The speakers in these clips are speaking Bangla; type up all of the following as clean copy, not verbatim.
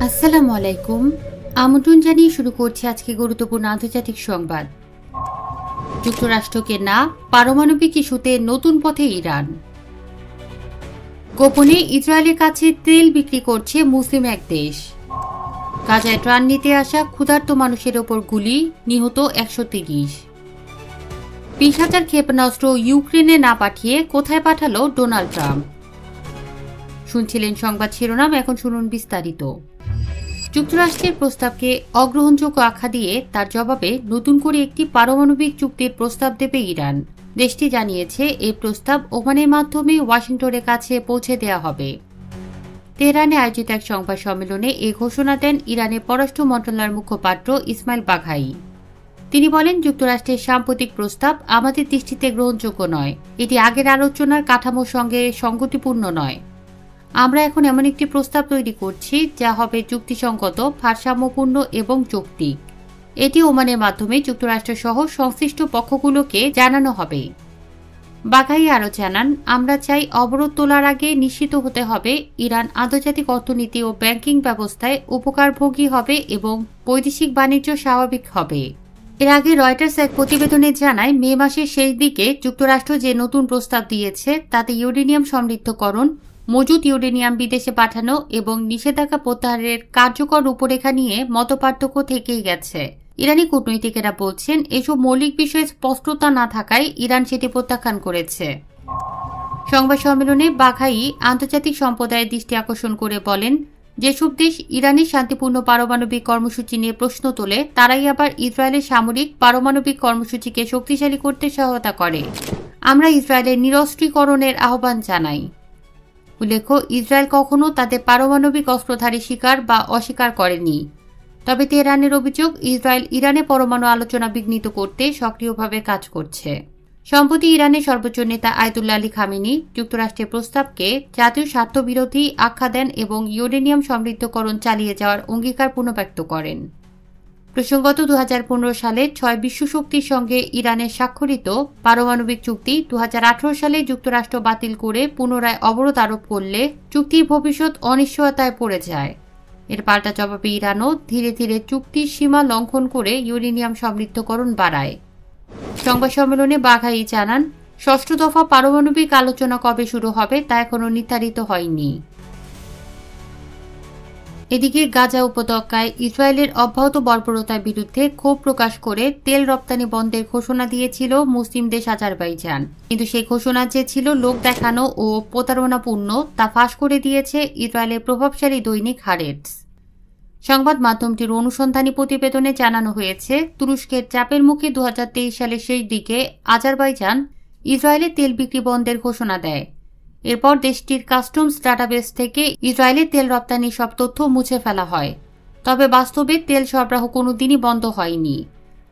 আসসালামু আলাইকুম। আমন্ত্রণ জানিয়ে শুরু করছি আজকে গুরুত্বপূর্ণ আন্তর্জাতিক সংবাদ। যুক্তরাষ্ট্রকে না, পারমাণবিক ইস্যুতে নতুন পথে ইরান। গোপনে ইসরায়েলের কাছে তেল বিক্রি করছে মুসলিম এক দেশ। গাজায় ত্রাণ নিতে আসা ক্ষুধার্ত মানুষের ওপর গুলি, নিহত 130। 20,000 ক্ষেপণাস্ত্র ইউক্রেনে না পাঠিয়ে কোথায় পাঠালো ডোনাল্ড ট্রাম্প? শুনছিলেন সংবাদ শিরোনাম, এখন শুনুন বিস্তারিত। যুক্তরাষ্ট্রের প্রস্তাবকে অগ্রহণযোগ্য আখ্যা দিয়ে তার জবাবে নতুন করে একটি পারমাণবিক চুক্তির প্রস্তাব দেবে ইরান। দেশটি জানিয়েছে এই প্রস্তাব ওমানের মাধ্যমে ওয়াশিংটনের কাছে পৌঁছে দেওয়া হবে। তেহরানে আয়োজিত এক সংবাদ সম্মেলনে এ ঘোষণা দেন ইরানের পররাষ্ট্র মন্ত্রণালয়ের মুখপাত্র ইসমাইল বাঘাই। তিনি বলেন, যুক্তরাষ্ট্রের সাম্প্রতিক প্রস্তাব আমাদের দৃষ্টিতে গ্রহণযোগ্য নয়। এটি আগের আলোচনার কাঠামোর সঙ্গে সঙ্গতিপূর্ণ নয়। আমরা এখন এমন একটি প্রস্তাব তৈরি করছি যা হবে যুক্তিসঙ্গত, ভারসাম্যপূর্ণ এবং যৌক্তিক। এটি ওমানের মাধ্যমে যুক্তরাষ্ট্র সহ সংশ্লিষ্ট পক্ষগুলোকে জানানো হবে। বাঘাই আরও জানান, আমরা চাই অবরোধ তোলার আগে নিশ্চিত হতে হবে ইরান আন্তর্জাতিক অর্থনীতি ও ব্যাংকিং ব্যবস্থায় উপকারভোগী হবে এবং বৈদেশিক বাণিজ্য স্বাভাবিক হবে। এর আগে রয়টার্স এক প্রতিবেদনে জানায়, মে মাসের শেষ দিকে যুক্তরাষ্ট্র যে নতুন প্রস্তাব দিয়েছে তাতে ইউরেনিয়াম সমৃদ্ধকরণ, মজুদ ইউরেনিয়াম বিদেশে পাঠানো এবং নিষেধাজ্ঞা প্রত্যাহারের কার্যকর রূপরেখা নিয়ে মতপার্থক্য থেকেই গেছে। ইরানি কূটনীতিকেরা বলছেন, এসব মৌলিক বিষয়ে স্পষ্টতা না থাকায় ইরান সেটি প্রত্যাখ্যান করেছে। সংবাদ সম্মেলনে বাঘাই আন্তর্জাতিক সম্প্রদায়ের দৃষ্টি আকর্ষণ করে বলেন, যেসব দেশ ইরানের শান্তিপূর্ণ পারমাণবিক কর্মসূচি নিয়ে প্রশ্ন তোলে তারাই আবার ইসরায়েলের সামরিক পারমাণবিক কর্মসূচিকে শক্তিশালী করতে সহায়তা করে। আমরা ইসরায়েলের নিরস্ত্রীকরণের আহ্বান জানাই। উল্লেখ্য, ইসরায়েল কখনো তাদের পারমাণবিক অস্ত্রধারী স্বীকার বা অস্বীকার করেনি। তবে তেহরানের অভিযোগ, ইসরায়েল ইরানে পরমাণু আলোচনা বিঘ্নিত করতে সক্রিয়ভাবে কাজ করছে। সম্প্রতি ইরানের সর্বোচ্চ নেতা আয়াতুল্লাহ আলী খামেনি যুক্তরাষ্ট্রের প্রস্তাবকে জাতীয় স্বার্থবিরোধী আখ্যা দেন এবং ইউরেনিয়াম সমৃদ্ধকরণ চালিয়ে যাওয়ার অঙ্গীকার পুনর্ব্যক্ত করেন। প্রসঙ্গত 2015 সালে 6 বিশ্বশক্তির সঙ্গে ইরানের স্বাক্ষরিত পারমাণবিক চুক্তি 2018 সালে যুক্তরাষ্ট্র বাতিল করে পুনরায় অবরোধ আরোপ করলে চুক্তির ভবিষ্যৎ অনিশ্চয়তায় পড়ে যায়। এর পাল্টা জবাবে ইরানও ধীরে ধীরে চুক্তির সীমা লঙ্ঘন করে ইউরেনিয়াম সমৃদ্ধকরণ বাড়ায়। সংবাদ সম্মেলনে বাঘাই জানান, ষষ্ঠ দফা পারমাণবিক আলোচনা কবে শুরু হবে তা এখনও নির্ধারিত হয়নি। এদিকে গাজা উপত্যকায় ইসরায়েলের অব্যাহত বর্বরতার বিরুদ্ধে ক্ষোভ প্রকাশ করে তেল রপ্তানি বন্ধের ঘোষণা দিয়েছিল মুসলিম দেশ আজারবাইজান। কিন্তু সেই ঘোষণা যে ছিল লোক দেখানো ও প্রতারণাপূর্ণ তা ফাঁস করে দিয়েছে ইসরায়েলের প্রভাবশালী দৈনিক হারেটস। সংবাদ মাধ্যমটির অনুসন্ধানী প্রতিবেদনে জানানো হয়েছে, তুরস্কের চাপের মুখে 2023 সালের শেষ দিকে আজারবাইজান ইসরায়েলের তেল বিক্রি বন্ধের ঘোষণা দেয়। এরপর দেশটির কাস্টমস ডাটাবেস থেকে ইসরায়েলের তেল রপ্তানির সব তথ্য মুছে ফেলা হয়। তবে বাস্তবে তেল সরবরাহ কোনোদিনই বন্ধ হয়নি।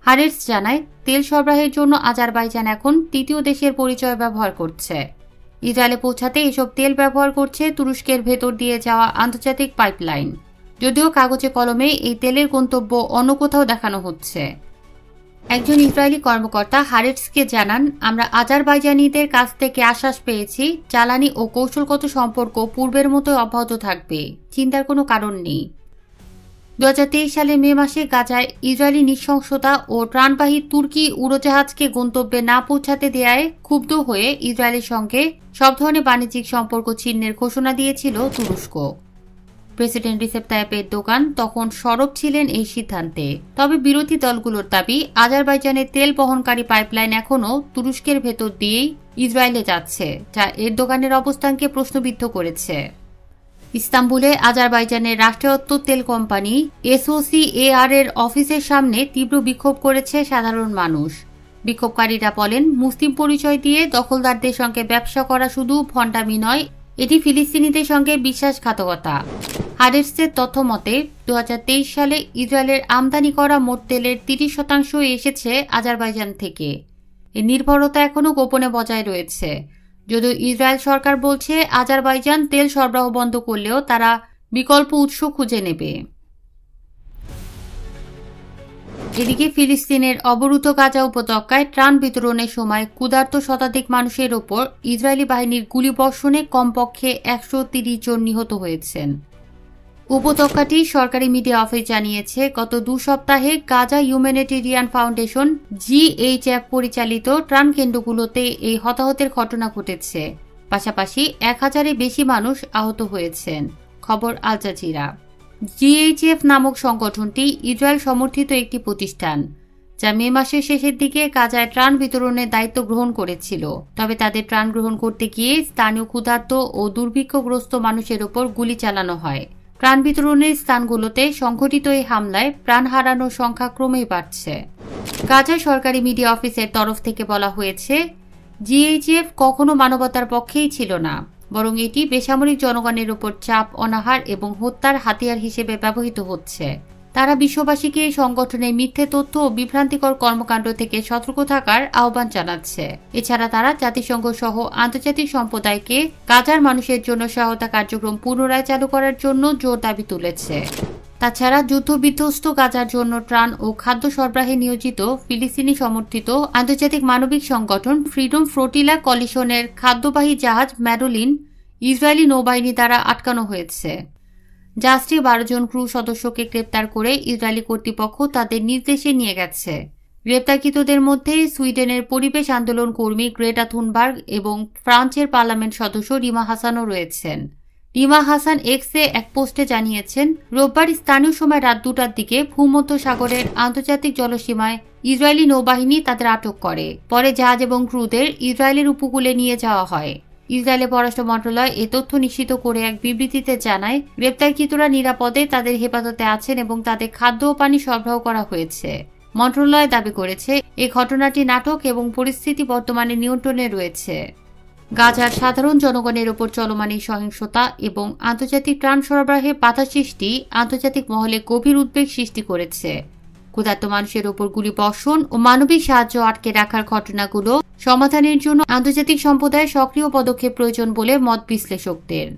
হারেটস জানায়, তেল সরবরাহের জন্য আজারবাইজান এখন তৃতীয় দেশের পরিচয় ব্যবহার করছে। ইসরায়েলে পৌঁছাতে এসব তেল ব্যবহার করছে তুরস্কের ভেতর দিয়ে যাওয়া আন্তর্জাতিক পাইপলাইন। যদিও কাগজে কলমে এই তেলের গন্তব্য অন্য কোথাও দেখানো হচ্ছে। একজন ইসরায়েলি কর্মকর্তা হারেটসকে জানান, আমরা আজারবাইজানিদের কাছ থেকে আশ্বাস পেয়েছি জ্বালানি ও কৌশলগত সম্পর্ক পূর্বের মতো অব্যাহত থাকবে, চিন্তার কোনো কারণ নেই। 2023 সালের মে মাসে গাজায় ইসরায়েলি নৃশংসতা ও ত্রাণবাহী তুর্কি উড়োজাহাজকে গন্তব্যে না পৌঁছাতে দেয়ায় ক্ষুব্ধ হয়ে ইসরায়েলের সঙ্গে সব ধরনের বাণিজ্যিক সম্পর্ক ছিন্নের ঘোষণা দিয়েছিল তুরস্ক। প্রেসিডেন্ট রিসেপ তাইয়েপ এরদোগান তখন সরব ছিলেন এই সিদ্ধান্তে। তবে বিরোধী দলগুলোর দাবি, আজারবাইজানের তেল বহনকারী পাইপলাইন এখনও তুরস্কের ভেতর দিয়েই ইসরায়েলে যাচ্ছে, যা এরদোগানের অবস্থানকে প্রশ্নবিদ্ধ করেছে। ইস্তাম্বুলে আজারবাইজানের রাষ্ট্রায়ত্ত তেল কোম্পানি এসওসিএআর এর অফিসের সামনে তীব্র বিক্ষোভ করেছে সাধারণ মানুষ। বিক্ষোভকারীরা বলেন, মুসলিম পরিচয় দিয়ে দখলদারদের সঙ্গে ব্যবসা করা শুধু ভণ্ডামি নয়, এটি ফিলিস্তিনিদের সঙ্গে বিশ্বাসঘাতকতা। হারেটসের তথ্য মতে 2023 সালে ইসরায়েলের আমদানি করা মোট তেলের 30% এসেছে আজারবাইজান থেকে। এর নির্ভরতা এখনও গোপনে বজায় রয়েছে। যদিও ইসরায়েল সরকার বলছে আজারবাইজান তেল সরবরাহ বন্ধ করলেও তারা বিকল্প উৎস খুঁজে নেবে। এদিকে ফিলিস্তিনের অবরুদ্ধ গাজা উপত্যকায় ত্রাণ বিতরণের সময় ক্ষুধার্ত শতাধিক মানুষের ওপর ইসরায়েলি বাহিনীর গুলিবর্ষণে কমপক্ষে 130 জন নিহত হয়েছেন। উপত্যকাটি সরকারি মিডিয়া অফিস জানিয়েছে, গত 2 সপ্তাহে গাজা হিউম্যানিটেরিয়ান ফাউন্ডেশন GHF পরিচালিত ত্রাণ কেন্দ্রগুলোতে এই হতাহতের ঘটনা ঘটেছে। পাশাপাশি 1000-এর বেশি মানুষ আহত হয়েছেন। খবর আল জাজিরা। GHF নামক সংগঠনটি ইসরায়েল সমর্থিত একটি প্রতিষ্ঠান, যা মে মাসের শেষের দিকে গাজায় ত্রাণ বিতরণের দায়িত্ব গ্রহণ করেছিল। তবে তাদের ত্রাণ গ্রহণ করতে গিয়ে স্থানীয় ক্ষুধার্ত ও দুর্ভিক্ষগ্রস্ত মানুষের ওপর গুলি চালানো হয়। ত্রাণ বিতরণের স্থানগুলোতে সংঘটিত এই হামলায় প্রাণ হারানোর সংখ্যা ক্রমেই বাড়ছে। গাজা সরকারি মিডিয়া অফিসের তরফ থেকে বলা হয়েছে, GHF কখনো মানবতার পক্ষেই ছিল না, বরং এটি বেসামরিক জনগণের উপর চাপ, অনাহার এবং হত্যার হাতিয়ার হিসেবে ব্যবহৃত হচ্ছে। তারা বিশ্ববাসীকে এই সংগঠনের মিথ্যে তথ্য ও বিভ্রান্তিকর কর্মকাণ্ড থেকে সতর্ক থাকার আহ্বান জানাচ্ছে। এছাড়া তারা জাতিসংঘ সহ আন্তর্জাতিক সম্প্রদায়কে গাজার মানুষের জন্য সহায়তা কার্যক্রম পুনরায় চালু করার জন্য জোর দাবি তুলেছে। তাছাড়া যুদ্ধবিধ্বস্ত গাজার জন্য ত্রাণ ও খাদ্য সরবরাহে নিয়োজিত ফিলিস্তিনি সমর্থিত আন্তর্জাতিক মানবিক সংগঠন ফ্রিডম ফ্লোটিলা কলিশনের খাদ্যবাহী জাহাজ ম্যাডোলিন ইসরায়েলি নৌবাহিনী দ্বারা আটকানো হয়েছে। জাহাজটি 12 জন ক্রু সদস্যকে গ্রেপ্তার করে ইসরায়েলি কর্তৃপক্ষ তাদের নিজ দেশে নিয়ে গেছে। গ্রেপ্তারকৃতদের মধ্যে সুইডেনের পরিবেশ আন্দোলন কর্মী গ্রেটা থুনবার্গ এবং ফ্রান্সের পার্লামেন্ট সদস্য রিমা হাসানও রয়েছেন। রিমা হাসান এক্সে এক পোস্টে জানিয়েছেন, রোববার স্থানীয় সময় রাত 2টার দিকে ভূমধ্য সাগরের আন্তর্জাতিক জলসীমায় ইসরায়েলি নৌবাহিনী তাদের আটক করে। পরে জাহাজ এবং ক্রুদের ইসরায়েলের উপকূলে নিয়ে যাওয়া হয়। ইসরায়েলের পররাষ্ট্র মন্ত্রণালয় এ তথ্য নিশ্চিত করে এক বিবৃতিতে জানায়, গ্রেপ্তারকৃতরা নিরাপদে তাদের হেফাজতে আছেন এবং তাদের খাদ্য ও পানি সরবরাহ করা হয়েছে। মন্ত্রণালয় দাবি করেছে, এই ঘটনাটি নাটক এবং পরিস্থিতি বর্তমানে নিয়ন্ত্রণে রয়েছে। গাজার সাধারণ জনগণের ওপর চলমান এই সহিংসতা এবং আন্তর্জাতিক ত্রাণ সরবরাহে বাধা সৃষ্টি আন্তর্জাতিক মহলে গভীর উদ্বেগ সৃষ্টি করেছে। ক্ষুধার্ত মানুষের ওপর গুলি বর্ষণ ও মানবিক সাহায্য আটকে রাখার ঘটনাগুলো সমাধানের জন্য আন্তর্জাতিক সম্প্রদায়ের সক্রিয় পদক্ষেপ প্রয়োজন বলে মত বিশ্লেষকদের।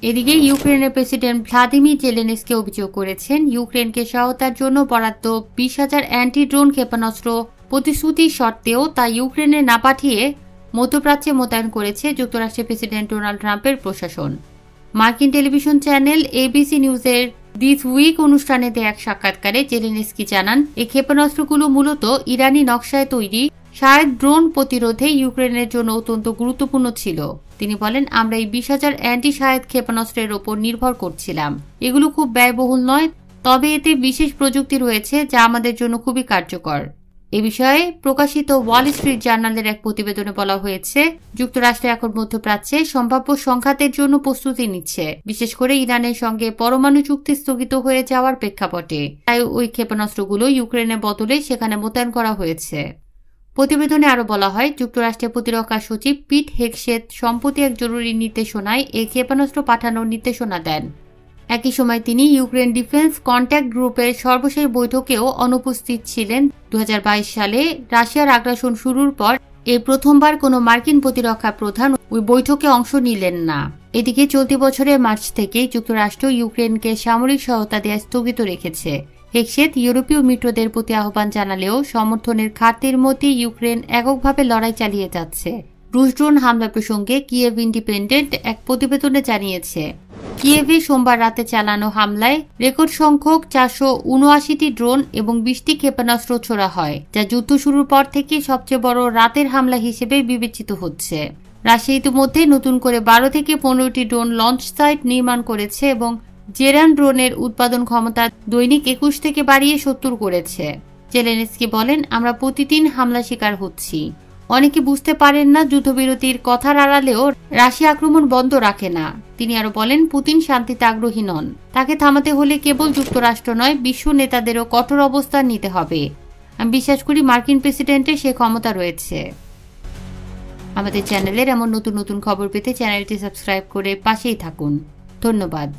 এদিকে ইউক্রেনের প্রেসিডেন্ট ভ্লাদিমির জেলেনস্কি অভিযোগ করেছেন, ইউক্রেনকে সহায়তার জন্য বরাদ্দ 20,000 অ্যান্টি ড্রোন ক্ষেপণাস্ত্র প্রতিশ্রুতি সত্ত্বেও তা ইউক্রেনে না পাঠিয়ে মধ্যপ্রাচ্যে মোতায়েন করেছে যুক্তরাষ্ট্রের প্রেসিডেন্ট ডোনাল্ড ট্রাম্পের প্রশাসন। মার্কিন টেলিভিশন চ্যানেল ABC নিউজের দিস উইক অনুষ্ঠানে দেয়া এক সাক্ষাৎকারে জেলেনস্কি জানান, এই ক্ষেপণাস্ত্রগুলো মূলত ইরানি নকশায় তৈরি শাহেদ ড্রোন প্রতিরোধে ইউক্রেনের জন্য অত্যন্ত গুরুত্বপূর্ণ ছিল। তিনি বলেন, আমরা এই 20,000 অ্যান্টি শাহেদ ক্ষেপণাস্ত্রের ওপর নির্ভর করছিলাম। এগুলো খুব ব্যয়বহুল নয়, তবে এতে বিশেষ প্রযুক্তি রয়েছে যা আমাদের জন্য খুবই কার্যকর। এ বিষয়ে প্রকাশিত ওয়াল স্ট্রিট জার্নালের এক প্রতিবেদনে বলা হয়েছে, যুক্তরাষ্ট্র এখন মধ্যপ্রাচ্যে সম্ভাব্য সংঘাতের জন্য প্রস্তুতি নিচ্ছে, বিশেষ করে ইরানের সঙ্গে পরমাণু চুক্তি স্থগিত হয়ে যাওয়ার প্রেক্ষাপটে। তাই ওই ক্ষেপণাস্ত্রগুলো ইউক্রেনের বদলে সেখানে মোতায়েন করা হয়েছে। প্রতিবেদনে আরও বলা হয়, যুক্তরাষ্ট্রের প্রতিরক্ষা সচিব পিট হেগসেথ সম্প্রতি এক জরুরি নির্দেশনায় এই ক্ষেপণাস্ত্র পাঠানোর নির্দেশনা দেন। একই সময় তিনি ইউক্রেন ডিফেন্স কন্ট্যাক্ট গ্রুপের সর্বশেষ বৈঠকেও অনুপস্থিত ছিলেন। 2022 সালে রাশিয়ার আগ্রাসন শুরুর পর এই প্রথমবার কোনো মার্কিন প্রতিরক্ষা প্রধান ওই বৈঠকে অংশ নিলেন না। এদিকে চলতি বছরের মার্চ থেকেই যুক্তরাষ্ট্র ইউক্রেনকে সামরিক সহায়তা দেওয়া স্থগিত রেখেছে। হেগসেথ ইউরোপীয় মিত্রদের প্রতি আহ্বান জানালেও সমর্থনের ঘাটতির মধ্যে ইউক্রেন এককভাবে লড়াই চালিয়ে যাচ্ছে। রুশ ড্রোন হামলা প্রসঙ্গে কিয়েভ ইন্ডিপেন্ডেন্ট এক প্রতিবেদনে জানিয়েছে, কিয়েভে সোমবার রাতে চালানো হামলায় রেকর্ড সংখ্যক 479টি ড্রোন এবং 20টি ক্ষেপণাস্ত্র ছোড়া হয়, যা যুদ্ধ শুরুর পর থেকে সবচেয়ে বড় রাতের হামলা হিসেবে বিবেচিত হচ্ছে। রাশিয়া ইতিমধ্যে নতুন করে 12 থেকে 15টি ড্রোন লঞ্চ সাইট নির্মাণ করেছে এবং জেরান ড্রোনের উৎপাদন ক্ষমতা দৈনিক 21 থেকে বাড়িয়ে 70 করেছে। জেলেনস্কি বলেন, আমরা প্রতিদিন হামলা শিকার হচ্ছি। অনেকে বুঝতে পারেন না, যুদ্ধবিরতির কথার আড়ালেও রাশিয়া আক্রমণ বন্ধ রাখে না। তিনি আরো বলেন, পুতিন শান্তিতে আগ্রহী নন। তাকে থামাতে হলে কেবল যুক্তরাষ্ট্র নয়, বিশ্ব নেতাদেরও কঠোর অবস্থান নিতে হবে। আমি বিশ্বাস করি মার্কিন প্রেসিডেন্টের সে ক্ষমতা রয়েছে। আমাদের চ্যানেলের এমন নতুন নতুন খবর পেতে চ্যানেলটি সাবস্ক্রাইব করে পাশেই থাকুন। ধন্যবাদ।